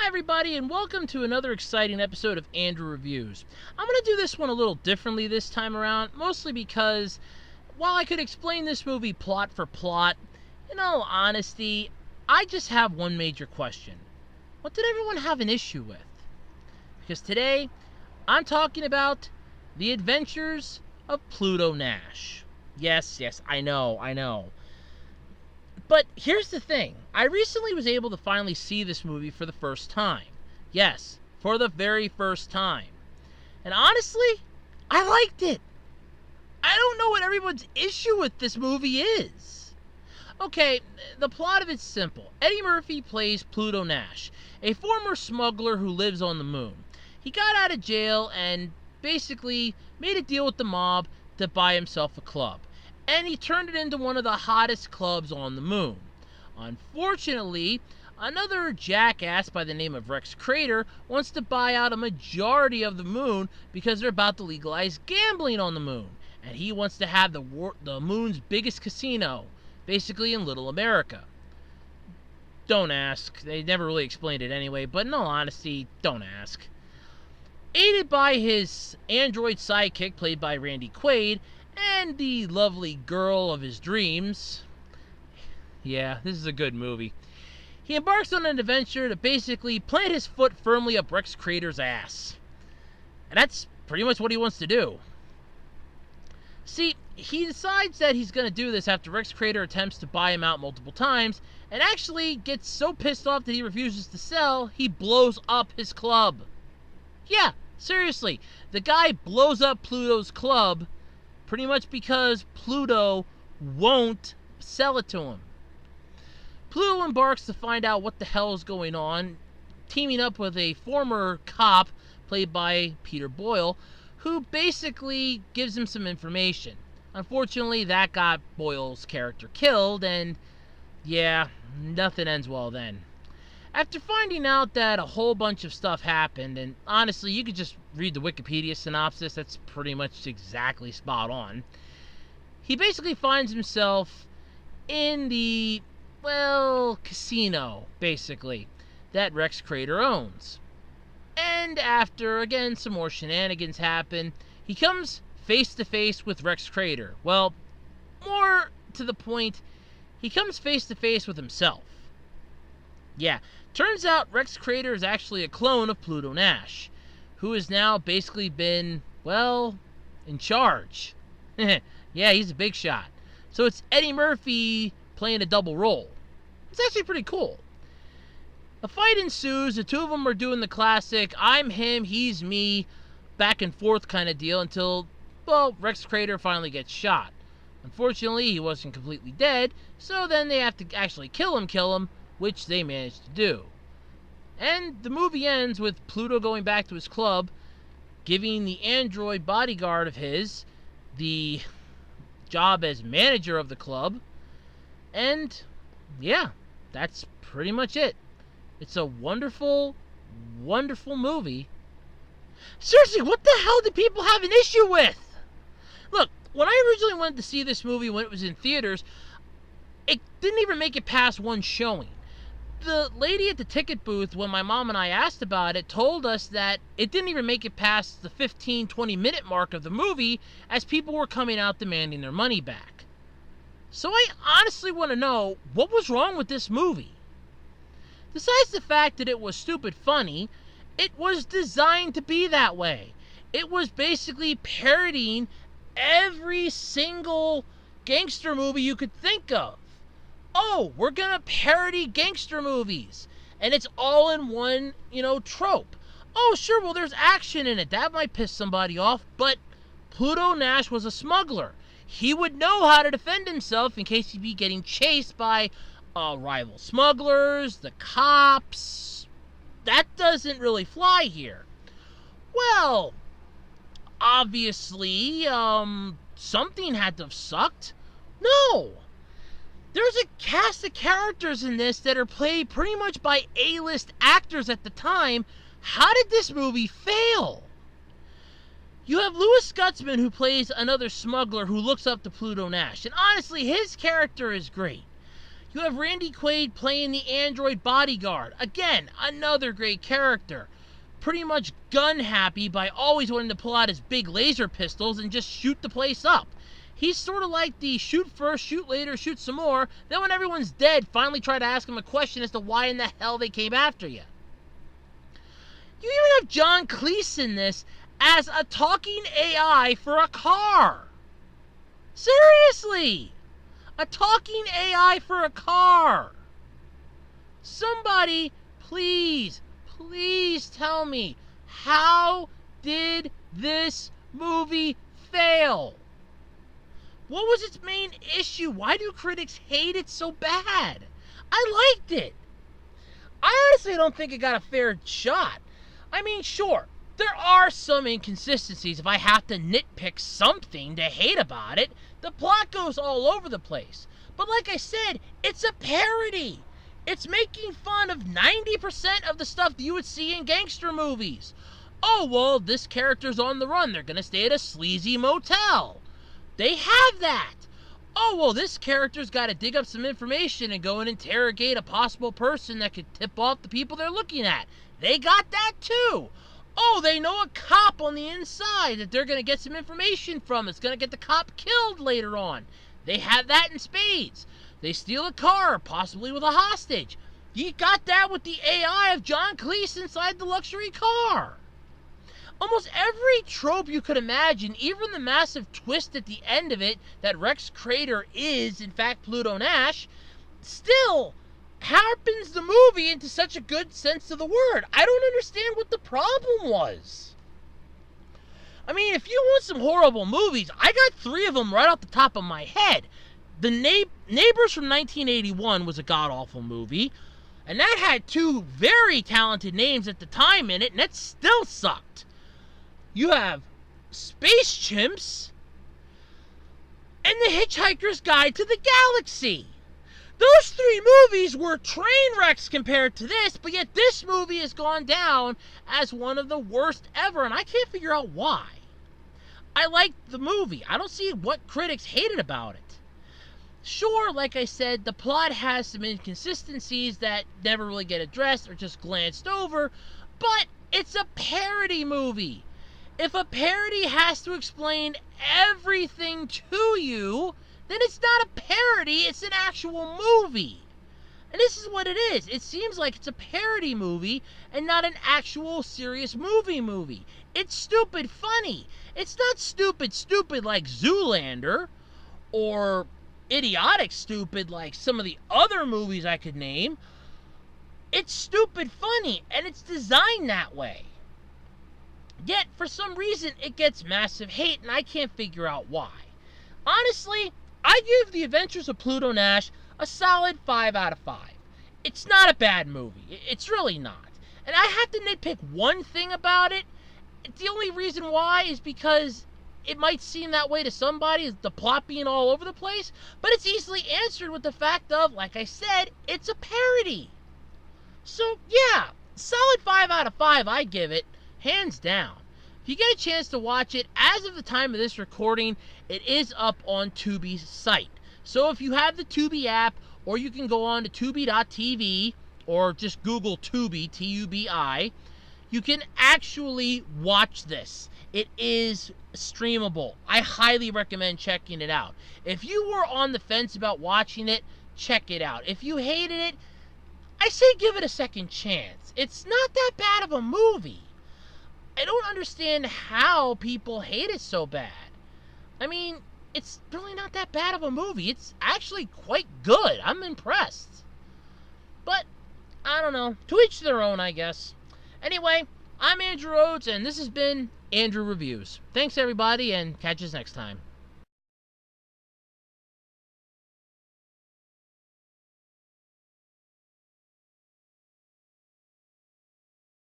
Hi everybody and welcome to another exciting episode of Andrew Reviews. I'm going to do this one a little differently this time around, mostly because while I could explain this movie plot for plot, in all honesty, I just have one major question. What did everyone have an issue with? Because today, I'm talking about The Adventures of Pluto Nash. Yes, I know. But here's the thing. I recently was able to finally see this movie for the first time. Yes, for the very first time. And honestly, I liked it. I don't know what everyone's issue with this movie is. Okay, the plot of it's simple. Eddie Murphy plays Pluto Nash, a former smuggler who lives on the moon. He got out of jail and basically made a deal with the mob to buy himself a club. And he turned it into one of the hottest clubs on the moon. Unfortunately, another jackass by the name of Rex Crater wants to buy out a majority of the moon because they're about to legalize gambling on the moon. And he wants to have the moon's biggest casino, basically in Little America. Don't ask. They never really explained it anyway, but in all honesty, don't ask. Aided by his android sidekick, played by Randy Quaid, and the lovely girl of his dreams. Yeah, this is a good movie. He embarks on an adventure to basically plant his foot firmly up Rex Crater's ass. And that's pretty much what he wants to do. See, he decides that he's going to do this after Rex Crater attempts to buy him out multiple times, and actually gets so pissed off that he refuses to sell, he blows up his club. Yeah, seriously, the guy blows up Pluto's club pretty much because Pluto won't sell it to him. Pluto embarks to find out what the hell is going on, teaming up with a former cop, played by Peter Boyle, who basically gives him some information. Unfortunately, that got Boyle's character killed, and yeah, nothing ends well then. After finding out that a whole bunch of stuff happened, and honestly, you could just read the Wikipedia synopsis, that's pretty much exactly spot on. He basically finds himself in the, casino, basically, that Rex Crater owns. And after, again, some more shenanigans happen, he comes face to face with Rex Crater. Well, more to the point, he comes face to face with himself. Yeah, turns out Rex Crater is actually a clone of Pluto Nash, who has now basically been, in charge. Yeah, he's a big shot. So it's Eddie Murphy playing a double role. It's actually pretty cool. A fight ensues. The two of them are doing the classic I'm him, he's me, back and forth kind of deal until, Rex Crater finally gets shot. Unfortunately, he wasn't completely dead, so then they have to actually kill him, which they managed to do. And the movie ends with Pluto going back to his club, giving the android bodyguard of his the job as manager of the club, and yeah, that's pretty much it. It's a wonderful, wonderful movie. Seriously, what the hell do people have an issue with? Look, when I originally went to see this movie when it was in theaters, it didn't even make it past one showing. The lady at the ticket booth, when my mom and I asked about it, told us that it didn't even make it past the 15-20 minute mark of the movie as people were coming out demanding their money back. So I honestly want to know, what was wrong with this movie? Besides the fact that it was stupid funny, it was designed to be that way. It was basically parodying every single gangster movie you could think of. Oh, we're gonna parody gangster movies, and it's all in one, trope. Oh, sure, well, there's action in it. That might piss somebody off, but Pluto Nash was a smuggler. He would know how to defend himself in case he'd be getting chased by rival smugglers, the cops. That doesn't really fly here. Well, obviously, something had to have sucked. No! There's a cast of characters in this that are played pretty much by A-list actors at the time. How did this movie fail? You have Louis Gutzman, who plays another smuggler who looks up to Pluto Nash. And honestly, his character is great. You have Randy Quaid playing the android bodyguard. Again, another great character. Pretty much gun happy by always wanting to pull out his big laser pistols and just shoot the place up. He's sort of like the shoot first, shoot later, shoot some more. Then when everyone's dead, finally try to ask him a question as to why in the hell they came after you. You even have John Cleese in this as a talking AI for a car. Seriously! A talking AI for a car. Somebody, please tell me, how did this movie fail? What was its main issue? Why do critics hate it so bad? I liked it. I honestly don't think it got a fair shot. I mean, sure, there are some inconsistencies. If I have to nitpick something to hate about it, the plot goes all over the place. But like I said, it's a parody. It's making fun of 90% of the stuff that you would see in gangster movies. Oh, well, this character's on the run. They're going to stay at a sleazy motel. They have that. Oh, well, this character's got to dig up some information and go and interrogate a possible person that could tip off the people they're looking at. They got that too. Oh, they know a cop on the inside that they're going to get some information from. It's going to get the cop killed later on. They have that in spades. They steal a car, possibly with a hostage. You got that with the AI of John Cleese inside the luxury car. Almost every trope you could imagine, even the massive twist at the end of it that Rex Crater is, in fact, Pluto Nash, still harpens the movie into such a good sense of the word. I don't understand what the problem was. I mean, if you want some horrible movies, I got 3 of them right off the top of my head. The Neighbors from 1981 was a god-awful movie, and that had 2 very talented names at the time in it, and that still sucked. You have Space Chimps and The Hitchhiker's Guide to the Galaxy. Those 3 movies were train wrecks compared to this, but yet this movie has gone down as one of the worst ever, and I can't figure out why. I liked the movie. I don't see what critics hated about it. Sure, like I said, the plot has some inconsistencies that never really get addressed or just glanced over, but it's a parody movie. If a parody has to explain everything to you, then it's not a parody, it's an actual movie. And this is what it is. It seems like it's a parody movie and not an actual serious movie. It's stupid funny. It's not stupid like Zoolander or idiotic stupid like some of the other movies I could name. It's stupid funny, and it's designed that way. Yet, for some reason, it gets massive hate, and I can't figure out why. Honestly, I give The Adventures of Pluto Nash a solid 5 out of 5. It's not a bad movie. It's really not. And I have to nitpick one thing about it. The only reason why is because it might seem that way to somebody, is the plot being all over the place, but it's easily answered with the fact of, like I said, it's a parody. So, yeah, solid 5 out of 5 I give it. Hands down. If you get a chance to watch it, as of the time of this recording, it is up on Tubi's site. So if you have the Tubi app, or you can go on to Tubi.tv, or just Google Tubi, T-U-B-I, you can actually watch this. It is streamable. I highly recommend checking it out. If you were on the fence about watching it, check it out. If you hated it, I say give it a second chance. It's not that bad of a movie. I don't understand how people hate it so bad. I mean, it's really not that bad of a movie. It's actually quite good. I'm impressed. But, I don't know. To each their own, I guess. Anyway, I'm Andrew Rhodes, and this has been Andrew Reviews. Thanks, everybody, and catch us next time.